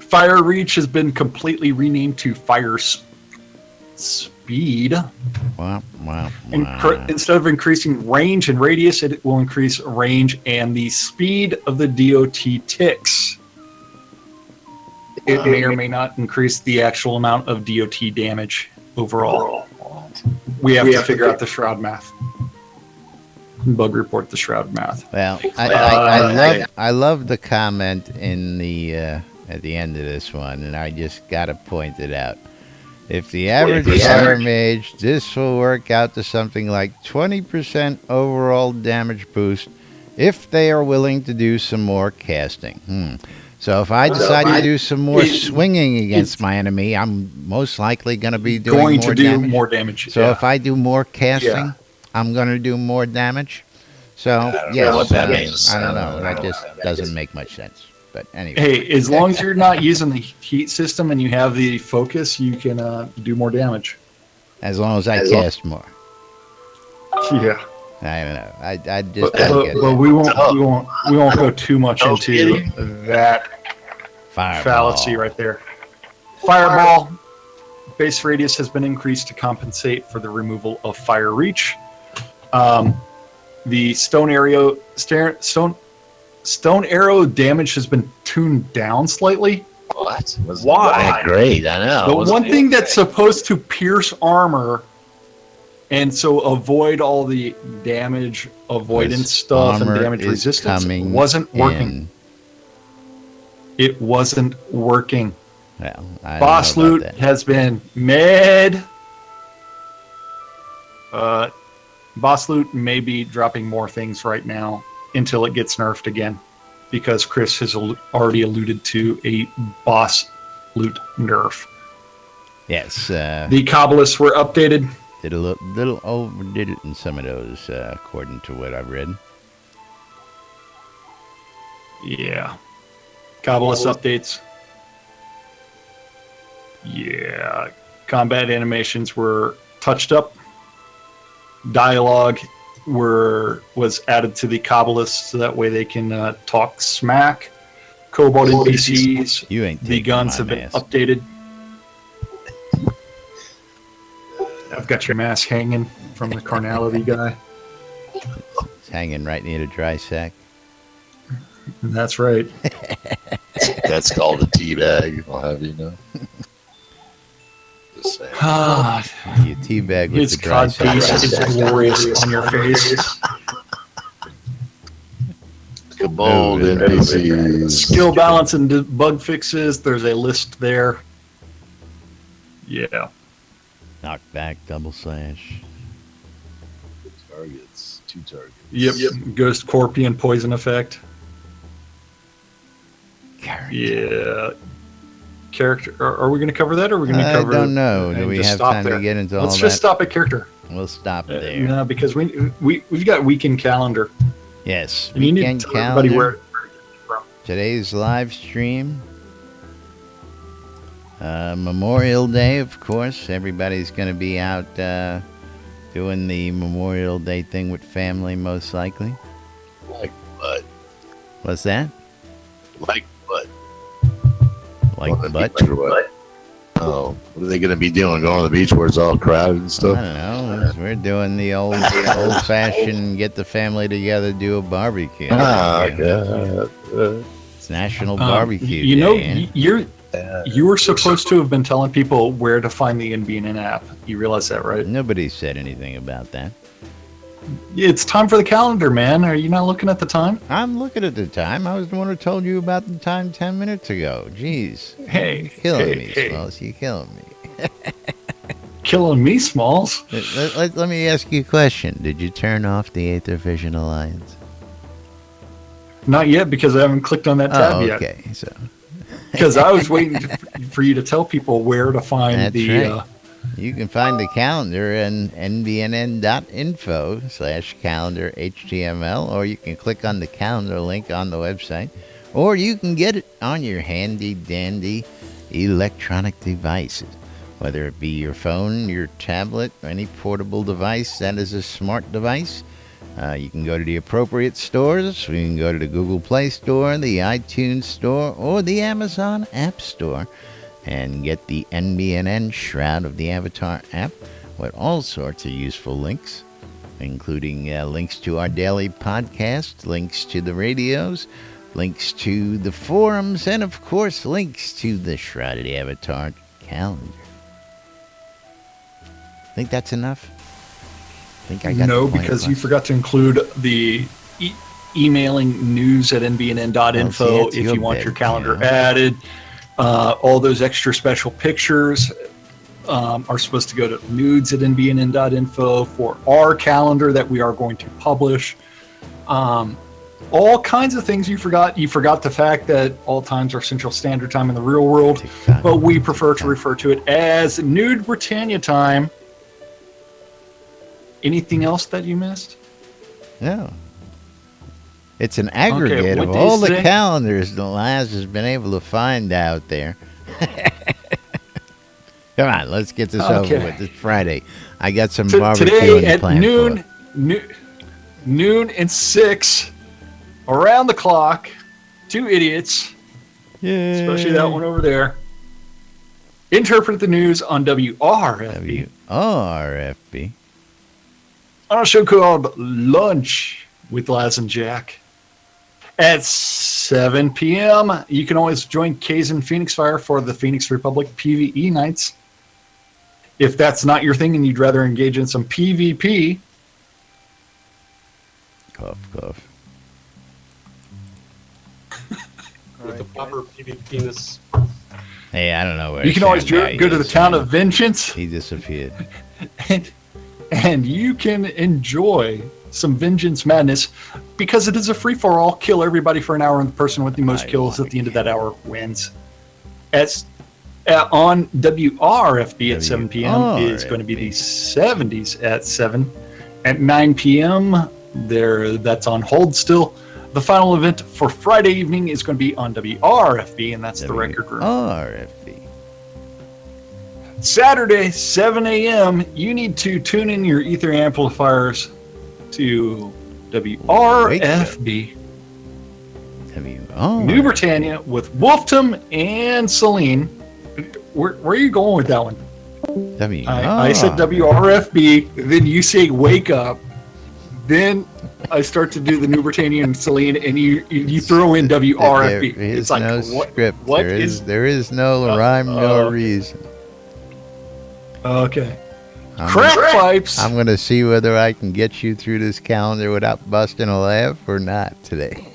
Fire Reach has been completely renamed to Fire Speed. Wow. Instead of increasing range and radius, it will increase range and the speed of the DOT ticks. It may or may not increase the actual amount of DOT damage overall. We have to figure out the Shroud math. Bug report the Shroud math. Well, I love the comment in the at the end of this one, and I just gotta point it out. If the average fire mage, this will work out to something like 20% overall damage boost if they are willing to do some more casting. So if I decide to do some more swinging against my enemy, I'm most likely going to be doing more damage. So if I do more casting, I'm going to do more damage. So I don't know yes, what that means. I don't know. That just doesn't make much sense. But anyway, Hey, as long as you're not using the heat system and you have the focus, you can do more damage. as long as I cast more, Yeah. I don't know. I just But, don't get but it. we won't go too much No into kidding. that Fireball. fallacy right there. Fireball base radius has been increased to compensate for the removal of fire reach. The stone arrow damage has been tuned down slightly. What? Wasn't Why? that great? I know. The Wasn't one thing that's supposed to pierce armor and so avoid all the damage avoidance This stuff and armor damage is resistance coming wasn't working. in. It wasn't working. Well, I Boss don't know loot about that. has been mid. Boss loot may be dropping more things right now until it gets nerfed again, because Chris has already alluded to a boss loot nerf. Yes, The Kabbalists were updated. did a little overdid it in some of those, according to what I've read. Yeah. Kabbalist updates. Yeah. Combat animations were touched up. Dialogue was added to the Kabbalists so that way they can talk smack. Cobalt NPCs. You ain't The taking guns my have been mask. updated. I've got your mask hanging from the carnality guy. It's hanging right near the dry sack. That's right. That's called a tea bag. I'll have you know. Just saying. You teabag with His the dry cod sack. piece is glorious on your face. Bold Ooh, NPCs. Skill balance and bug fixes. There's a list there. Yeah. Knockback, double slash. Targets. 2 targets. Yep. Ghost Corpian poison effect. Character. Yeah. Character. Are we going to cover that, or are we going to I cover? don't know. Do and we just have stop time there? to get into all Let's that? just stop at character. We'll stop there. No, because we've got weekend calendar. Yes, And you need weekend to tell everybody calendar. where to get it from. Today's live stream. Memorial Day, of course. Everybody's going to be out doing the Memorial Day thing with family, most likely. Like what? What's that? Like what? Like On the butt? beach or what? Oh, what are they going to be doing? Going to the beach where it's all crowded and I stuff? don't know. We're doing the old-fashioned get the family together, do a barbecue. Ah, Yeah. God. It's National Barbecue You know, Day. you were supposed to have been telling people where to find the NBNN app. You realize that, right? Nobody said anything about that. It's time for the calendar, man. Are you not looking at the time? I'm looking at the time. I was the one who told you about the time 10 minutes ago. Jeez. Hey, You're killing hey, me, hey. Smalls. You're killing me. Killing me, Smalls. Let me ask you a question. Did you turn off the Aether Vision Alliance? Not yet, because I haven't clicked on that tab yet. Okay. So Because I was waiting for you to tell people where to find that's the. right. You can find the calendar in nbnn.info/calendar HTML, or you can click on the calendar link on the website, or you can get it on your handy dandy electronic devices, whether it be your phone, your tablet, or any portable device that is a smart device. You can go to the appropriate stores. You can go to the Google Play Store, the iTunes Store, or the Amazon App Store, and get the NBNN Shroud of the Avatar app with all sorts of useful links, including links to our daily podcast, links to the radios, links to the forums, and of course links to the Shroud of the Avatar calendar. Think that's enough? Think I got No, the point because you across? forgot to include the emailing news at nbnn.info Well, see, if that's you want your your bit, calendar yeah. added. All those extra special pictures are supposed to go to nudes at nbnn.info for our calendar that we are going to publish. All kinds of things you forgot. You forgot the fact that all times are Central Standard Time in the real world, TikTok. but we prefer to refer to it as Nude Britannia Time. Anything else that you missed? No. It's an aggregate what of day all is the today? calendars that Laz has been able to find out there. Come on, let's get this over with. It's Friday. I got some barbecue Today at planned noon, for. noon and 6, around the clock, two idiots, especially that one over there, interpret the news on WRFB. WRFB. On a show called Lunch with Laz and Jack. At 7 p.m., you can always join Kays and Phoenix Fire for the Phoenix Republic PvE nights. If that's not your thing and you'd rather engage in some PvP, Cough, cough. With the proper PvP-ness. Hey, I don't know where you can always Shanghai go to the is, town man. of Vengeance He disappeared. and you can enjoy some Vengeance madness because it is a free-for-all. Kill everybody for an hour, and the person with the most kills at the end of that hour wins. On WRFB at 7 p.m. is going to be the 70s at 7. At 9 p.m., that's on hold still. The final event for Friday evening is going to be on WRFB, and that's the record room. WRFB. Saturday, 7 a.m., you need to tune in your ether amplifiers to WRFB, New Britannia, with Wolftom and Celine. Where are you going with that one? I said WRFB, then you say wake up, then I start to do the New Britannia and Celine, and you throw in WRFB. There is It's like, no what, script. what There is no rhyme, no reason. Okay. Crack pipes. I'm going to see whether I can get you through this calendar without busting a laugh or not today.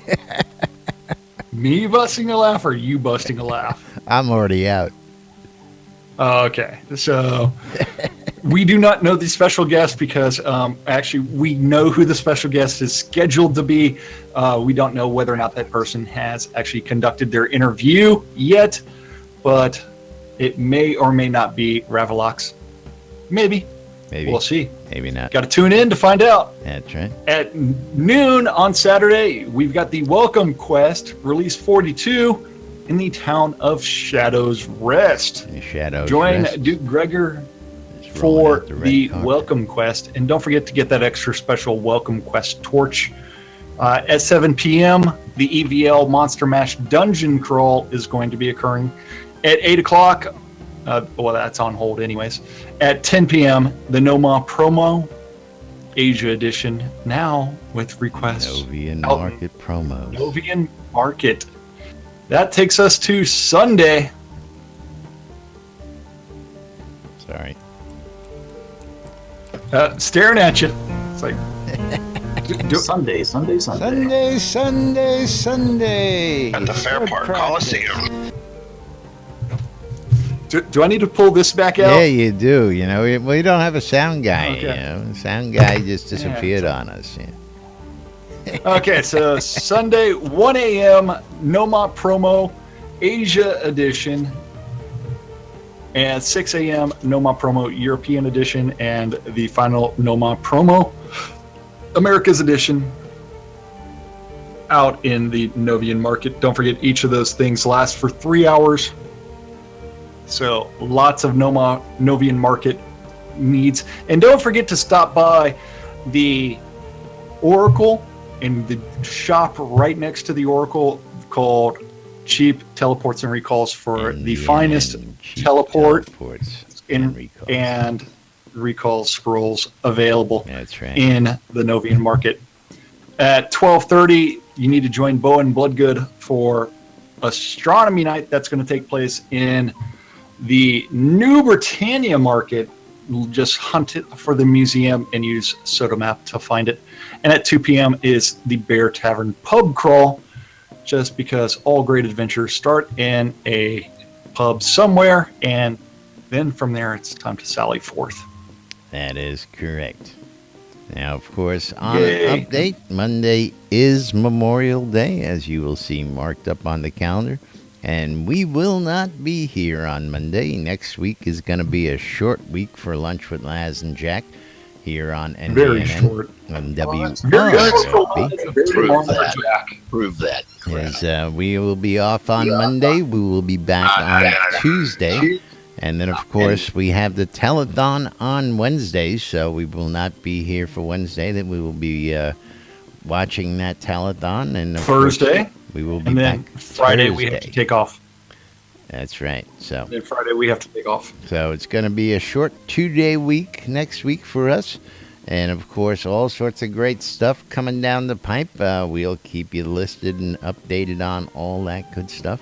Me busting a laugh or you busting a laugh? I'm already out. Okay, so we do not know the special guest because actually we know who the special guest is scheduled to be. We don't know whether or not that person has actually conducted their interview yet, but it may or may not be Ravalox. Maybe. Maybe. We'll see. Maybe not. Got to tune in to find out. That's right. At noon on Saturday, we've got the Welcome Quest, release 42, in the town of Shadows Rest. Join Duke Gregor for the Welcome Quest. And don't forget to get that extra special Welcome Quest torch. At 7 p.m., the EVL Monster Mash Dungeon Crawl is going to be occurring. At 8 o'clock, well, that's on hold anyways. At 10 p.m., the Noma promo, Asia edition, now with requests. Novian Market promos. Novian Market. That takes us to Sunday. Sorry. Staring at you. It's like... Sunday. At the Fair Park Coliseum. Do I need to pull this back out? Yeah, you do. You know, we don't have a sound guy. Okay. You know, the sound guy just disappeared on us. Yeah. Okay, so Sunday, 1 a.m., Noma promo, Asia edition. And 6 a.m., Noma promo, European edition. And the final Noma promo, America's edition, out in the Novian Market. Don't forget, each of those things lasts for 3 hours. So lots of Novian Market needs. And don't forget to stop by the Oracle in the shop right next to the Oracle called Cheap Teleports and Recalls for the finest teleports and recall scrolls available. That's right. In the Novian Market. At 12:30, you need to join Bo and Bloodgood for Astronomy Night. That's going to take place in the New Britannia Market. Just hunt it for the museum and use Sotomap to find it. And at 2 p.m. is the Bear Tavern Pub Crawl, just because all great adventures start in a pub somewhere, and then from there it's time to sally forth. That is correct. Now, of course, on an update, Monday is Memorial Day, as you will see marked up on the calendar. And we will not be here on Monday. Next week is going to be a short week for Lunch with Laz and Jack here on NBNN. Very short. On Very good. Prove that. Yes, we will be off on Monday. We will be back on Tuesday. And then, of course, we have the telethon on Wednesday, so we will not be here for Wednesday. Then we will be watching that telethon. And Thursday. We will be and then back Friday Thursday. we have to take off. That's right. So then Friday we have to take off. So it's going to be a short 2-day week next week for us. And, of course, all sorts of great stuff coming down the pipe. We'll keep you listed and updated on all that good stuff.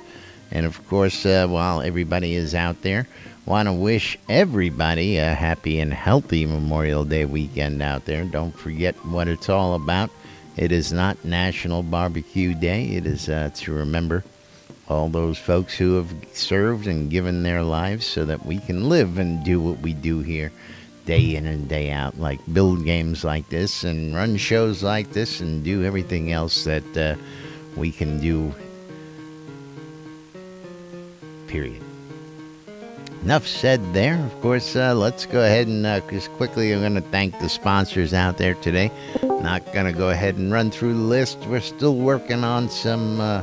And, of course, while everybody is out there, want to wish everybody a happy and healthy Memorial Day weekend out there. Don't forget what it's all about. It is not National Barbecue Day. It is to remember all those folks who have served and given their lives so that we can live and do what we do here day in and day out, like build games like this and run shows like this and do everything else that we can do, period. Enough said there. Of course, let's go ahead and just quickly, I'm going to thank the sponsors out there today. Not going to go ahead and run through the list. We're still working on some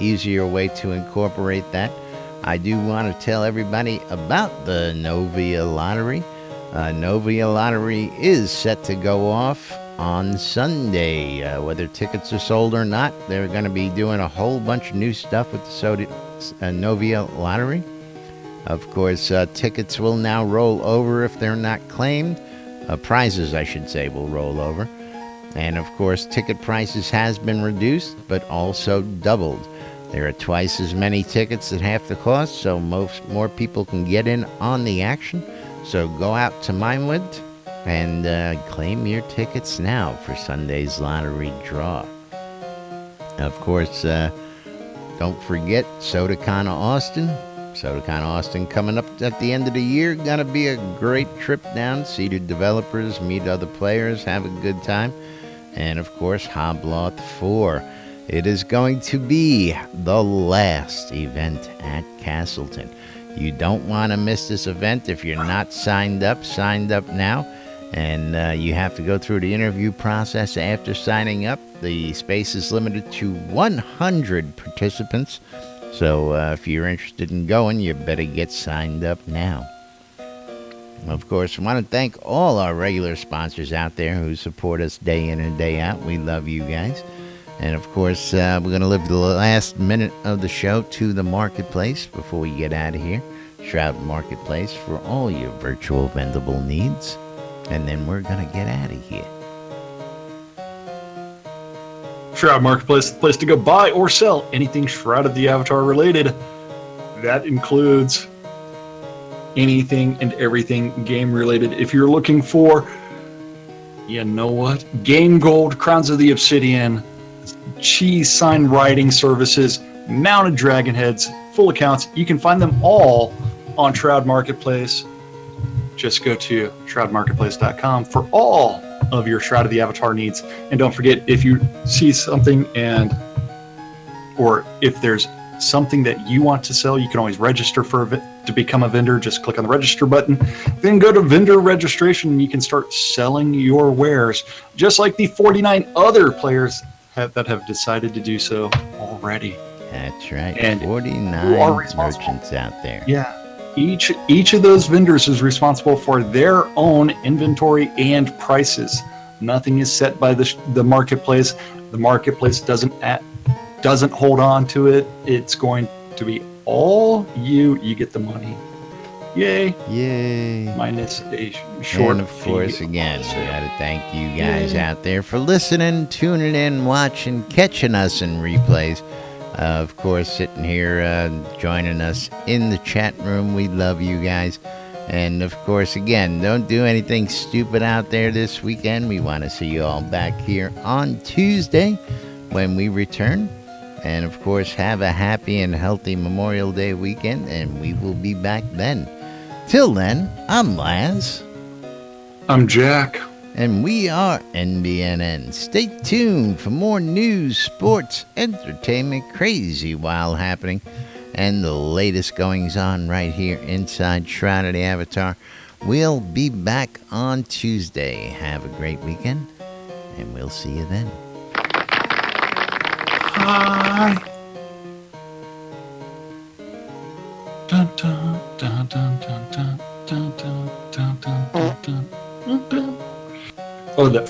easier way to incorporate that. I do want to tell everybody about the Novia Lottery. Novia Lottery is set to go off on Sunday. Whether tickets are sold or not, they're going to be doing a whole bunch of new stuff with the Novia Lottery. Of course, tickets will now roll over if they're not claimed. Prizes, I should say, will roll over. And, of course, ticket prices has been reduced, but also doubled. There are twice as many tickets at half the cost, so more people can get in on the action. So go out to Minewood and claim your tickets now for Sunday's lottery draw. Of course, don't forget SodaCon Austin. SodaCon Austin coming up at the end of the year. Gonna be a great trip down. See the developers, meet other players, have a good time. And of course, Hobloth 4. It is going to be the last event at Castleton. You don't want to miss this event. If you're not signed up now. And you have to go through the interview process after signing up. The space is limited to 100 participants. So if you're interested in going, you better get signed up now. Of course, I want to thank all our regular sponsors out there who support us day in and day out. We love you guys. And of course, we're going to live the last minute of the show to the marketplace before we get out of here. Shroud Marketplace for all your virtual vendable needs. And then we're going to get out of here. Shroud Marketplace, the place to go buy or sell anything Shroud of the Avatar related. That includes anything and everything game related. If you're looking for, you know what? Game Gold, Crowns of the Obsidian, cheese sign writing services, mounted dragon heads, full accounts, you can find them all on Shroud Marketplace. Just go to shroudmarketplace.com for all of your Shroud of the Avatar needs. And don't forget, if you see something or if there's something that you want to sell, you can always register to become a vendor. Just click on the register button, then go to vendor registration, and you can start selling your wares, just like the 49 other players that have decided to do so already. That's right. And 49 merchants out there. Yeah. Each of those vendors is responsible for their own inventory and prices. Nothing is set by the marketplace. The marketplace doesn't hold on to it. It's going to be all you. You get the money. Yay. Yay. Minus a short And of course, again, we got to thank you guys out there for listening, tuning in, watching, catching us in replays. Of course, sitting here, joining us in the chat room. We love you guys. And of course, again, don't do anything stupid out there this weekend. We want to see you all back here on Tuesday when we return. And of course, have a happy and healthy Memorial Day weekend, and we will be back then. Till then, I'm Laz. I'm Jack. And we are NBNN. Stay tuned for more news, sports, entertainment, crazy wild happening, and the latest goings on right here inside Shroud of the Avatar. We'll be back on Tuesday. Have a great weekend, and we'll see you then. Hi. Dun, dun, dun, dun, dun, dun, dun, dun, dun, dun, dun, dun, dun. Oh, that